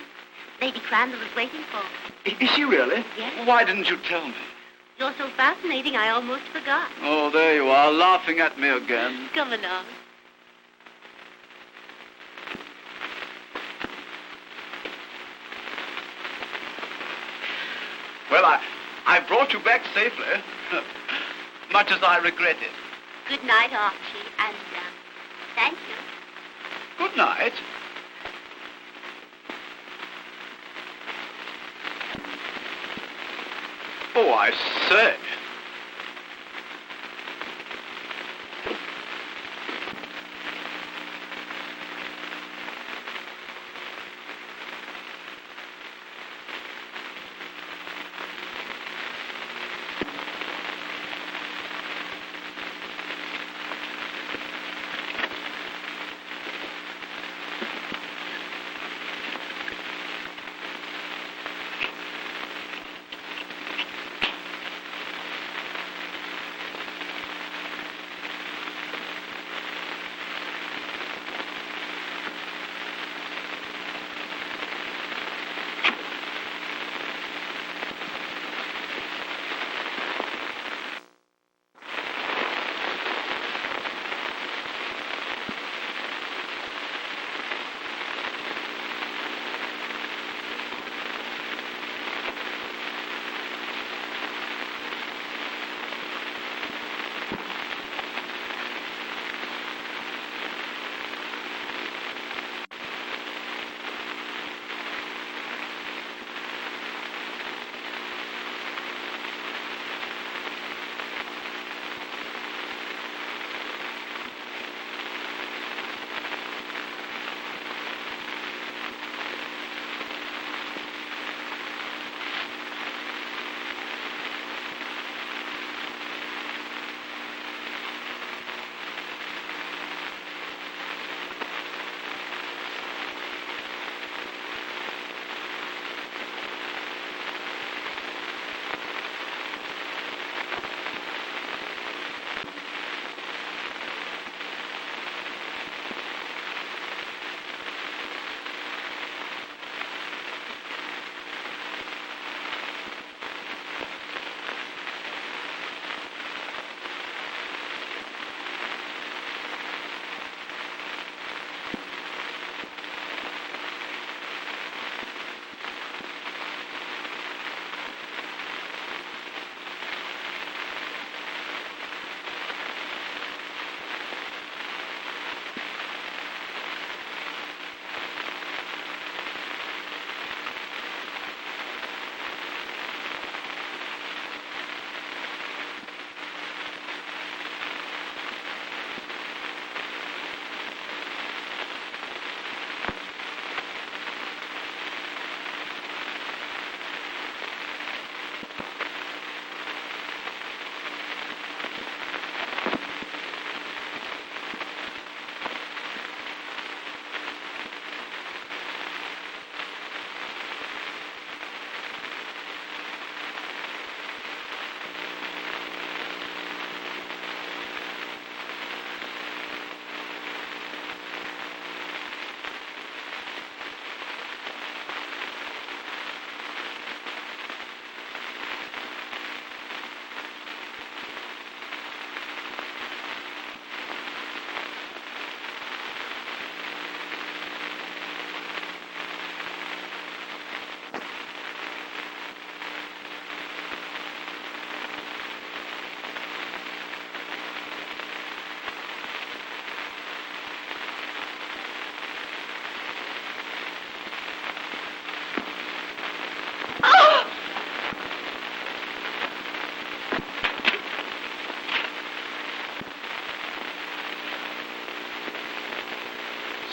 Lady Crandall is waiting for me. Is she really? Yes. Why didn't you tell me? You're so fascinating, I almost forgot. Oh, there you are, laughing at me again. Come along. Well, I brought you back safely, much as I regret it. Good night, Archie, and thank you. Good night. Oh, I say.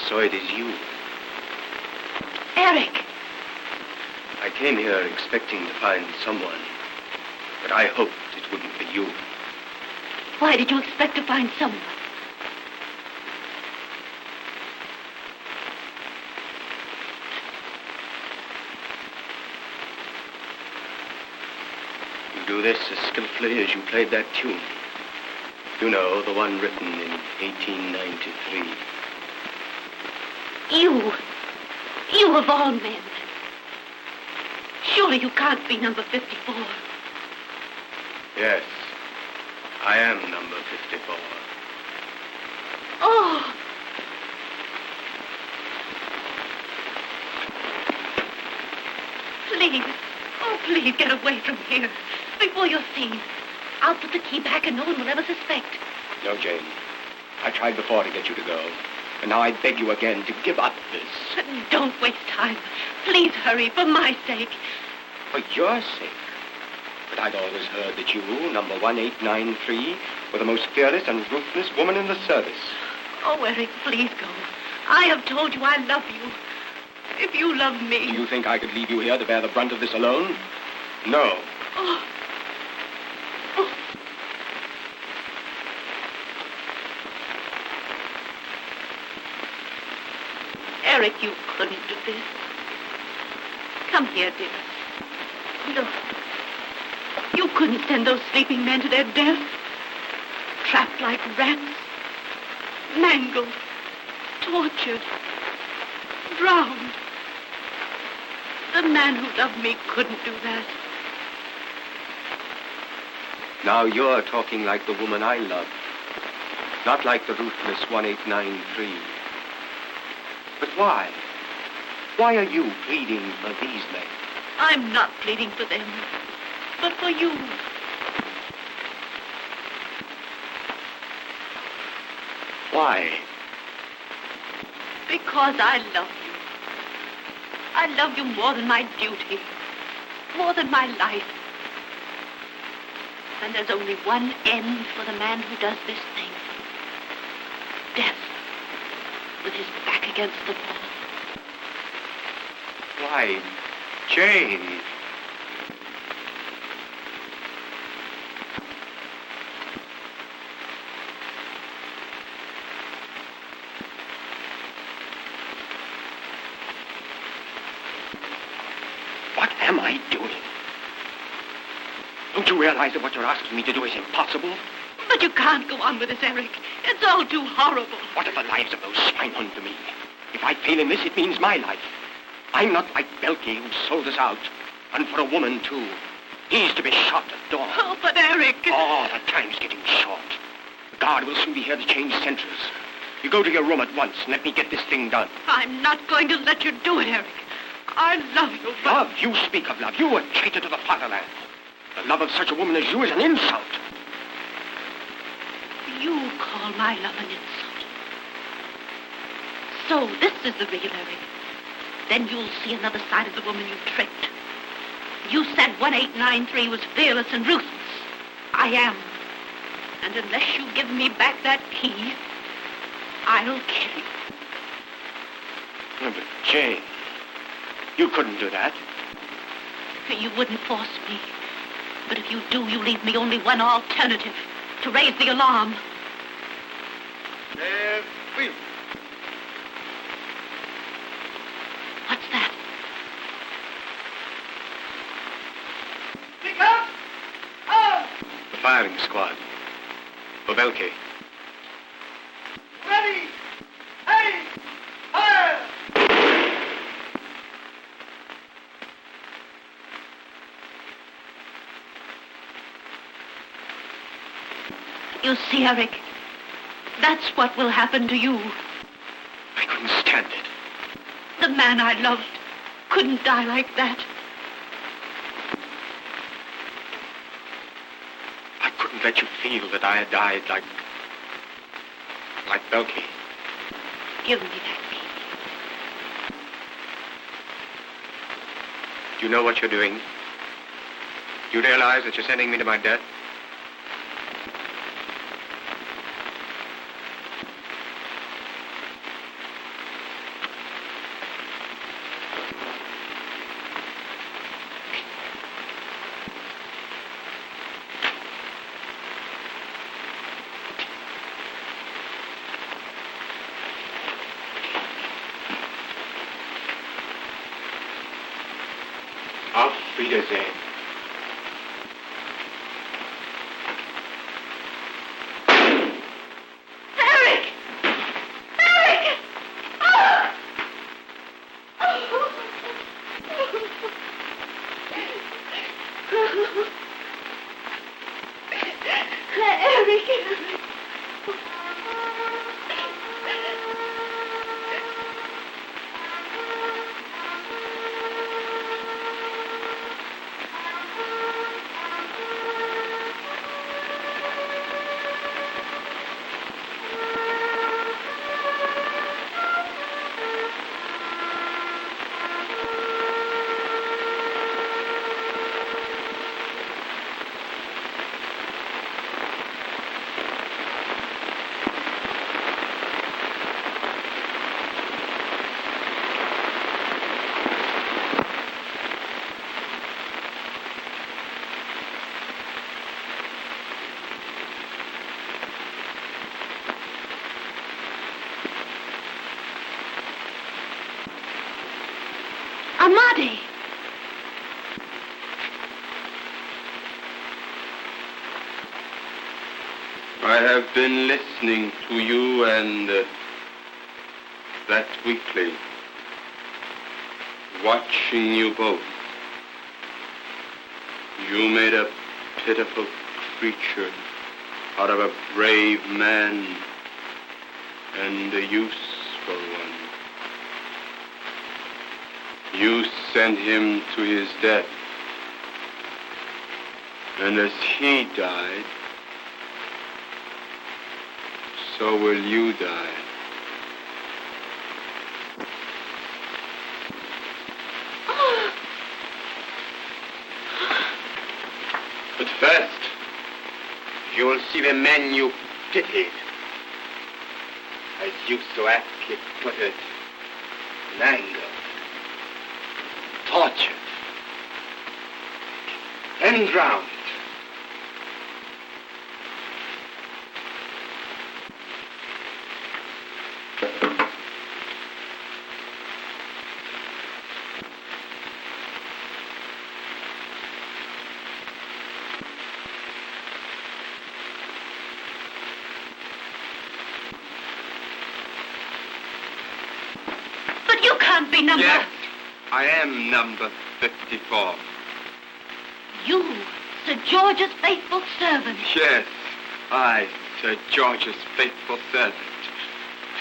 So it is you. Eric! I came here expecting to find someone, but I hoped it wouldn't be you. Why did you expect to find someone? You do this as skillfully as you played that tune. You know, the one written in 1893. You of all men. Surely you can't be number 54. Yes, I am number 54. Oh! Please, oh, please get away from here before you're seen. I'll put the key back and no one will ever suspect. No, Jane. I tried before to get you to go. And now I beg you again to give up this. Don't waste time. Please hurry, for my sake. For your sake? But I'd always heard that you, number 1893, were the most fearless and ruthless woman in the service. Oh, Eric, please go. I have told you I love you. If you love me... Do you think I could leave you here to bear the brunt of this alone? No. Oh. Oh. Eric, you couldn't do this. Come here, dear. Look. You couldn't send those sleeping men to their death. Trapped like rats. Mangled. Tortured. Drowned. The man who loved me couldn't do that. Now you're talking like the woman I love. Not like the ruthless 1893. But why? Why are you pleading for these men? I'm not pleading for them, but for you. Why? Because I love you. I love you more than my duty, more than my life. And there's only one end for the man who does this thing. Death, with his back against the wall. Why, Jane. What am I doing? Don't you realize that what you're asking me to do is impossible? But you can't go on with this, Eric. It's all too horrible. What if the lives of those swine hung to me? If I fail in this, it means my life. I'm not like Belkey, who sold us out. And for a woman, too. He's to be shot at dawn. Oh, but Eric... Oh, the time's getting short. The guard will soon be here to change sentries. You go to your room at once and let me get this thing done. I'm not going to let you do it, Eric. I love you, but... Love? You speak of love. You, a traitor to the fatherland. The love of such a woman as you is an insult. You call my love an insult. So this is the real Eric. Then you'll see another side of the woman you tricked. You said 1893 was fearless and ruthless. I am. And unless you give me back that key, I'll kill you. No, but Jane, you couldn't do that. You wouldn't force me. But if you do, you leave me only one alternative. To raise the alarm. Please. What's that? Speak up! Oh! The firing squad. For Belkey. Ready! Hey! Fire! You see, Eric, that's what will happen to you. I couldn't stand it. The man I loved couldn't die like that. I couldn't let you feel that I had died like Belkey. Give me that key. Do you know what you're doing? Do you realize that you're sending me to my death? Auf Wiedersehen. Eric! Eric! Oh! Eric! Amadi! I have been listening to you and that weekly, watching you both. You made a pitiful creature out of a brave man and a useful one. You sent him to his death, and as he died, so will you die. But first, you will see the men you pitied, as you so aptly put it, in anger, tortured, and drowned. But you can't be number... Yes, I am number 54. You, Sir George's faithful servant. Yes, I, Sir George's faithful servant,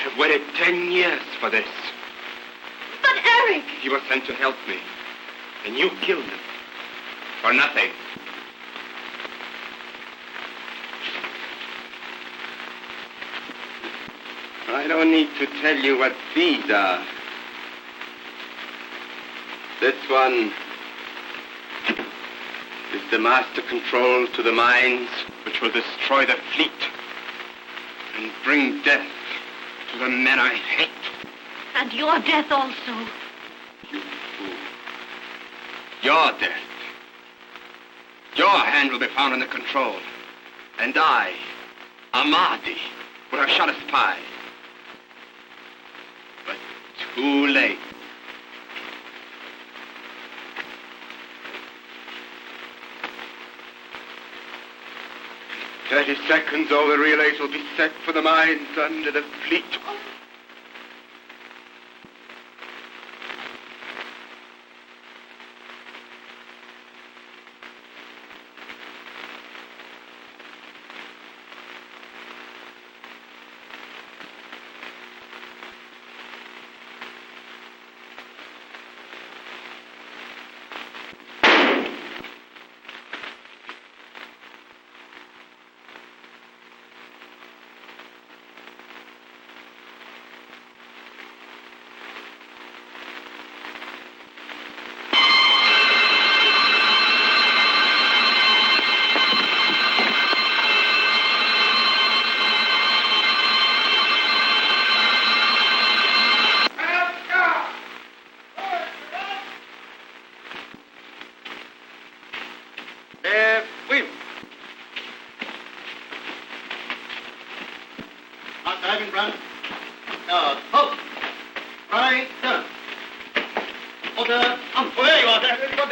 have waited 10 years for this. But Eric! He was sent to help me, and you killed him. For nothing. I don't need to tell you what these are. This one is the master control to the mines which will destroy the fleet and bring death to the men I hate. And your death also. You fool. Your death. Your hand will be found in the control. And I, Amadi, would have shot a spy. But too late. In 30 seconds, all the relays will be set for the mines under the fleet.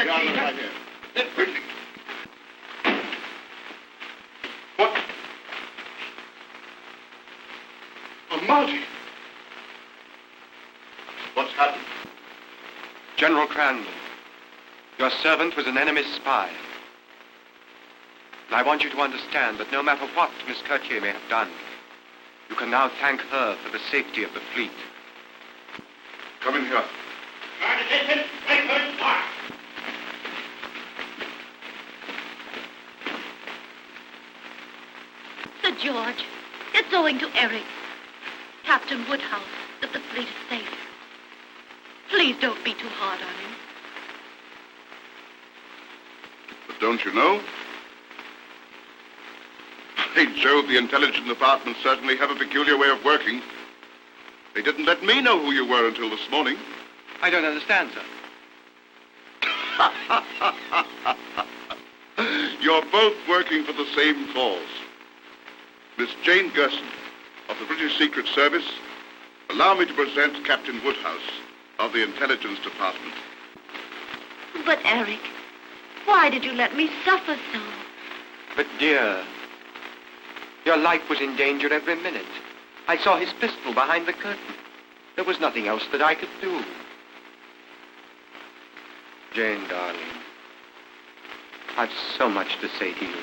the Yeah, key. look right here. Then quickly. What? Oh, Marty. What's happened? General Crandall, your servant was an enemy's spy. And I want you to understand that no matter what Miss Curtier may have done, you can now thank her for the safety of the fleet. Come in here. Sir George, it's owing to Eric. Captain Woodhouse, that the fleet is safe. Please don't be too hard on him. But don't you know? By Jove, the intelligence department certainly have a peculiar way of working. They didn't let me know who you were until this morning. I don't understand, sir. You're both working for the same cause. Miss Jane Gerson of the British Secret Service, allow me to present Captain Woodhouse of the Intelligence Department. But Eric, why did you let me suffer so? But, dear, your life was in danger every minute. I saw his pistol behind the curtain. There was nothing else that I could do. Jane, darling, I've so much to say to you.